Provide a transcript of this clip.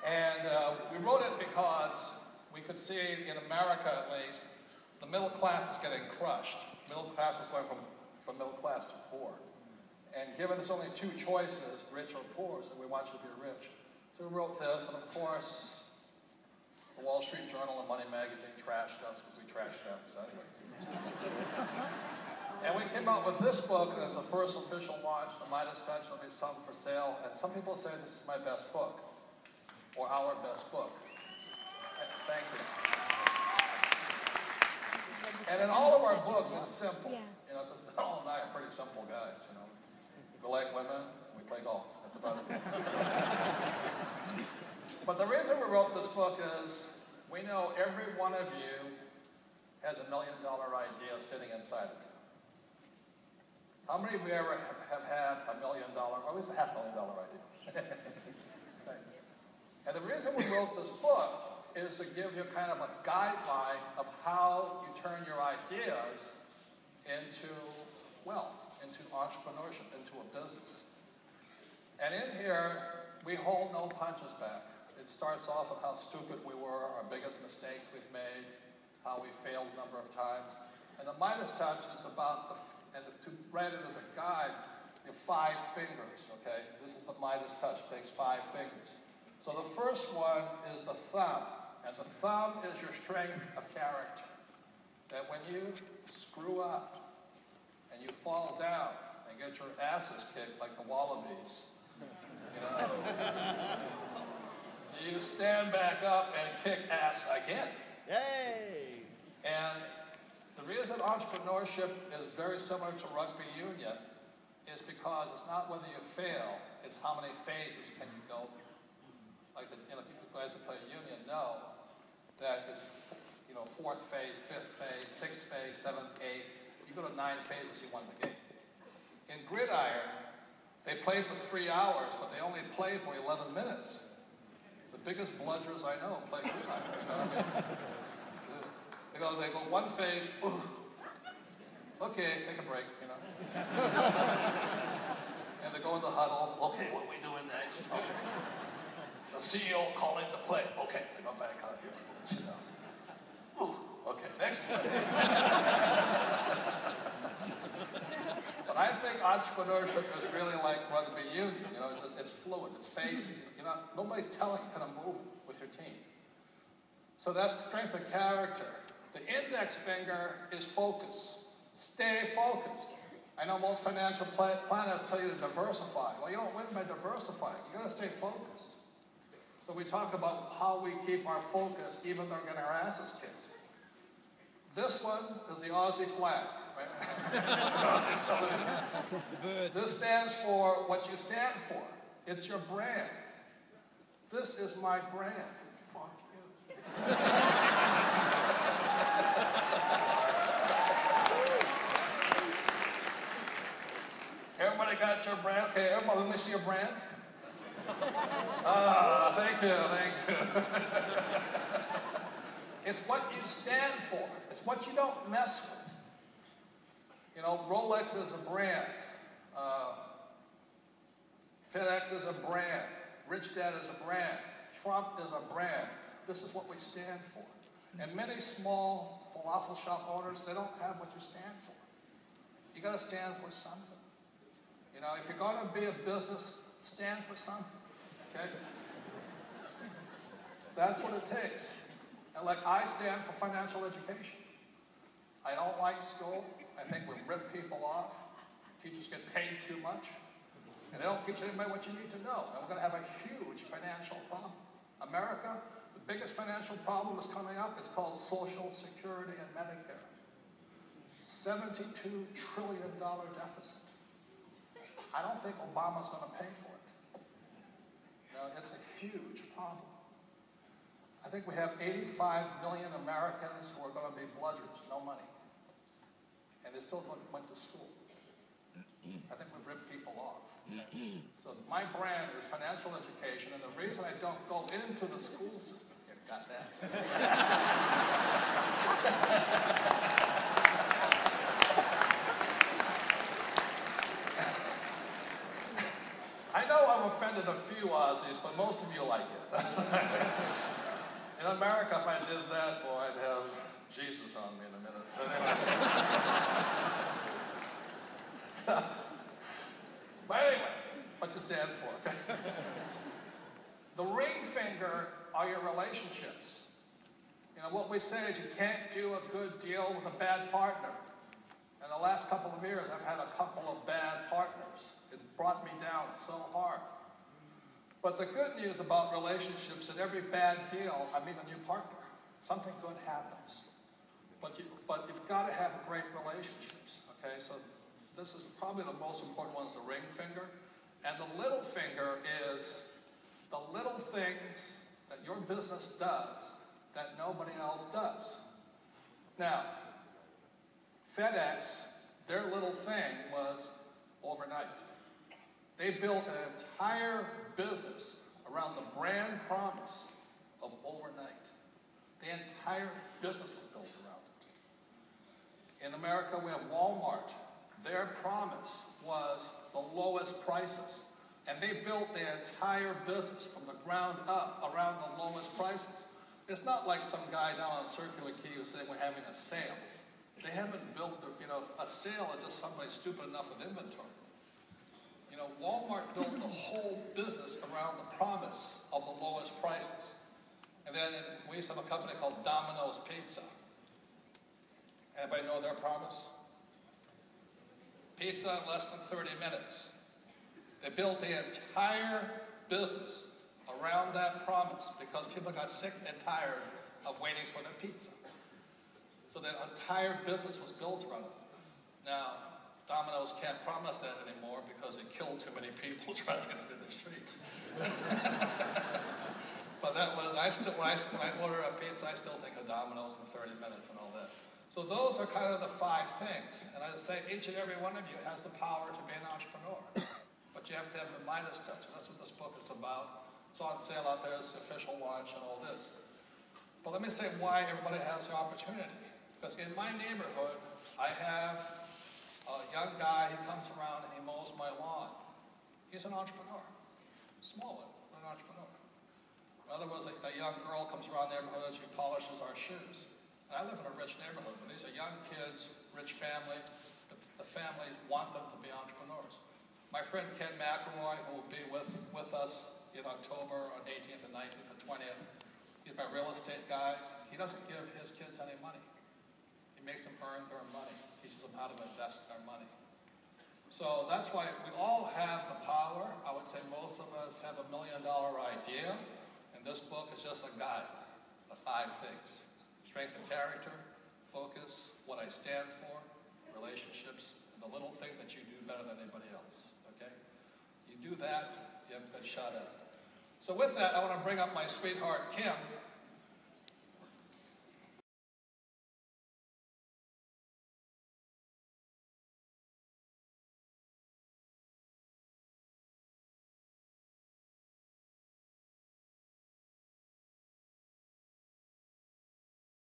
And we wrote it because we could see, in America at least, the middle class is getting crushed. Middle class is going from middle class to poor. And given there's only two choices, rich or poor, so we want you to be rich. So we wrote this, and of course, the Wall Street Journal and Money Magazine trashed us, because we trashed them. So anyway. And we came out with this book, and it's the first official launch, the Midas Touch. There'll be some for sale. And some people say this is my best book, or our best book. Thank you. And in all of our books, it's simple. You know, because Donald and I are pretty simple guys, you know. We like women, and we play golf. That's about it. But the reason we wrote this book is we know every one of you has $1 million idea sitting inside of you. How many of you ever have had $1 million, or at least a $500,000 idea? And the reason we wrote this book is to give you kind of a guideline of how you turn your ideas into wealth, into entrepreneurship, into a business. And in here, we hold no punches back. It starts off with how stupid we were, our biggest mistakes we've made, how we failed a number of times. And the Midas Touch is about, to write it as a guide, you have 5 fingers, okay? This is the Midas Touch, it takes 5 fingers. So the first one is the thumb, and the thumb is your strength of character. That when you screw up, and you fall down, and get your asses kicked like the wallabies, you know, you stand back up and kick ass again. Yay! And the reason entrepreneurship is very similar to rugby union is because it's not whether you fail, it's how many phases can you go through. Like the you guys who play union know that it's 4th phase, 5th phase, 6th phase, 7th, 8th. You go to 9 phases, you won the game. In gridiron, they play for 3 hours, but they only play for 11 minutes. The biggest bludgers I know play gridiron. You know what I mean? They go 1 phase, ooh, okay, take a break, you know. And they go in the huddle, okay, what are we doing next? Okay. The CEO calling the play, okay, they go back out here, you know. Ooh, okay, next play. But I think entrepreneurship is really like rugby union, you know, it's fluid, it's phasing. Nobody's telling you how to move with your team. So that's strength of character. The index finger is focus. Stay focused. I know most financial planners tell you to diversify. Well, you don't win by diversifying. You got to stay focused. So we talk about how we keep our focus even though we're getting our asses kicked. This one is the Aussie flag. Right? This stands for what you stand for. It's your brand. This is my brand. Fuck you. Everybody got your brand? Okay, everybody, let me see your brand. Thank you. It's what you stand for. It's what you don't mess with. You know, Rolex is a brand. FedEx is a brand. Rich Dad is a brand. Trump is a brand. This is what we stand for. And many small falafel shop owners, they don't have what you stand for. You got to stand for something. You know, if you're going to be a business, stand for something. Okay? That's what it takes. And like I stand for financial education. I don't like school. I think we rip people off. Teachers get paid too much. And they don't teach anybody what you need to know. And we're going to have a huge financial problem. America, the biggest financial problem is coming up. It's called Social Security and Medicare. $72 trillion deficit. I don't think Obama's going to pay for it. You know, it's a huge problem. I think we have 85 million Americans who are going to be bludgers, no money. And they still went to school. I think we've ripped people off. So my brand is financial education, and the reason I don't go into the school system, you've got that. I know I've offended a few Aussies, but most of you like it. America, if I did that, boy, I'd have Jesus on me in a minute. So anyway. But anyway, what you stand for, okay? The ring finger are your relationships. You know, what we say is you can't do a good deal with a bad partner. In the last couple of years, I've had a couple of bad partners. It brought me down so hard. But the good news about relationships, in every bad deal, I meet a new partner. Something good happens. But you've got to have great relationships, okay? So this is probably the most important one is the ring finger. And the little finger is the little things that your business does that nobody else does. Now, FedEx, their little thing was overnight. They built an entire business around the brand promise of overnight. The entire business was built around it. In America, we have Walmart. Their promise was the lowest prices. And they built the entire business from the ground up around the lowest prices. It's not like some guy down on Circular Quay who's saying we're having a sale. They haven't built, a sale is just somebody stupid enough with inventory. Walmart built the whole business around the promise of the lowest prices. And then we used to have a company called Domino's Pizza. Anybody know their promise? Pizza in less than 30 minutes. They built the entire business around that promise because people got sick and tired of waiting for their pizza. So the entire business was built around it. Now, Domino's can't promise that anymore because it killed too many people driving through the streets. But that was, when I order a pizza, I still think of Domino's in 30 minutes and all that. So those are kind of the 5 things. And I'd say each and every one of you has the power to be an entrepreneur. But you have to have the Midas Touch, and that's what this book is about. It's on sale out there, it's the official launch and all this. But let me say why everybody has the opportunity. Because in my neighborhood, I have a young guy, he comes around and he mows my lawn. He's an entrepreneur. Small one, but an entrepreneur. In other words, a young girl comes around the neighborhood and she polishes our shoes. And I live in a rich neighborhood, but these are young kids, rich family. The families want them to be entrepreneurs. My friend Ken McElroy, who will be with us in October on 18th and 19th and 20th, he's my real estate guys. He doesn't give his kids any money. He makes them earn their money. He teaches them how to invest their money. So that's why we all have the power. I would say most of us have $1 million idea, and this book is just a guide, the 5 things. Strength of character, focus, what I stand for, relationships, and the little thing that you do better than anybody else, okay? You do that, you have a good shot at it. So with that, I want to bring up my sweetheart, Kim,